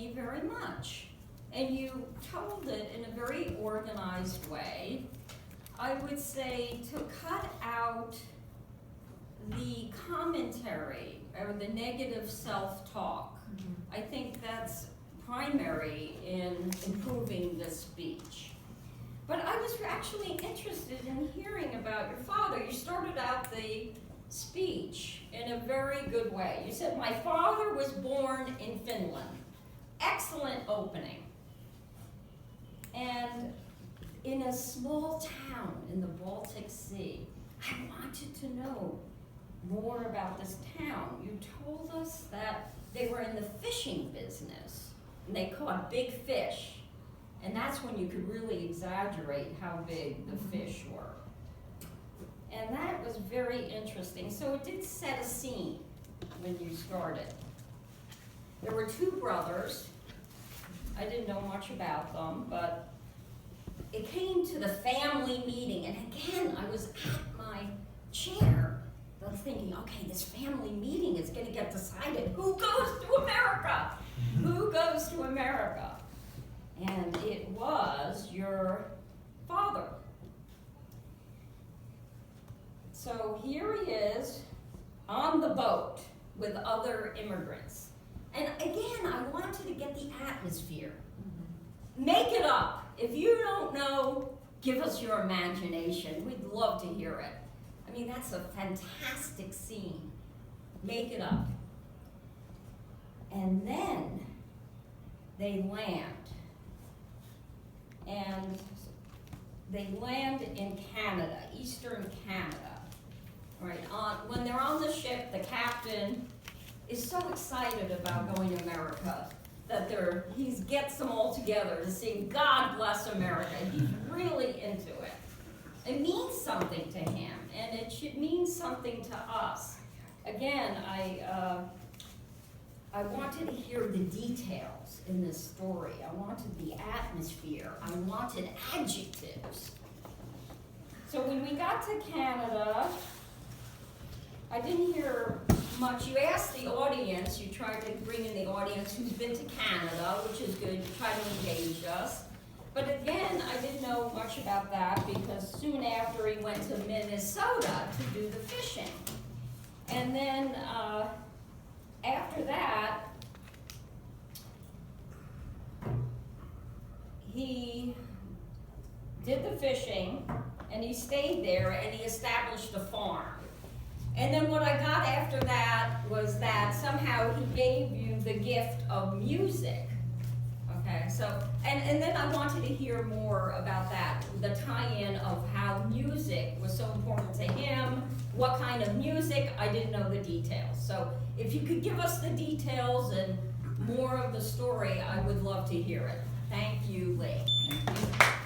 me very much. And you told it in a very organized way. I would say to cut out the commentary or the negative self-talk. I think that's primary in improving the speech. But I was actually interested in hearing about your father. You started out the speech in a very good way. You said, my father was born in Finland. Excellent opening. And in a small town in the Baltic Sea. I wanted to know more about this town. You told us that they were in the fishing business and they caught big fish. And that's when you could really exaggerate how big the fish were. And that was very interesting. So it did set a scene when you started. There were two brothers. I didn't know much about them, but it came to the family meeting. And again, I was at my chair thinking, okay, this family meeting is going to get decided. Who goes to America? Who goes to America? And it was your father. So here he is on the boat with other immigrants. And again, I wanted to get the atmosphere. Make it up. If you don't know, give us your imagination. We'd love to hear it. I mean, that's a fantastic scene. Make it up. And then they land. And they land in Canada, eastern Canada. Right? When they're on the ship, the captain is so excited about going to America that he gets them all together to sing God Bless America. He's really into it. It means something to him, and it should mean something to us. Again, I wanted to hear the details in this story. I wanted the atmosphere. I wanted adjectives. So when we got to Canada, I didn't hear much. You asked the audience, you tried to bring in the audience who's been to Canada, which is good. You tried to engage us. But again, I didn't know much about that because soon after he went to Minnesota to do the fishing. And then after that, he did the fishing and he stayed there and he established a farm. And then what I got after that was that somehow he gave you the gift of music. Okay, so, and then I wanted to hear more about that, the tie-in of how music was so important to him, what kind of music, I didn't know the details. So if you could give us the details and more of the story, I would love to hear it. Thank you, Lee. Thank you.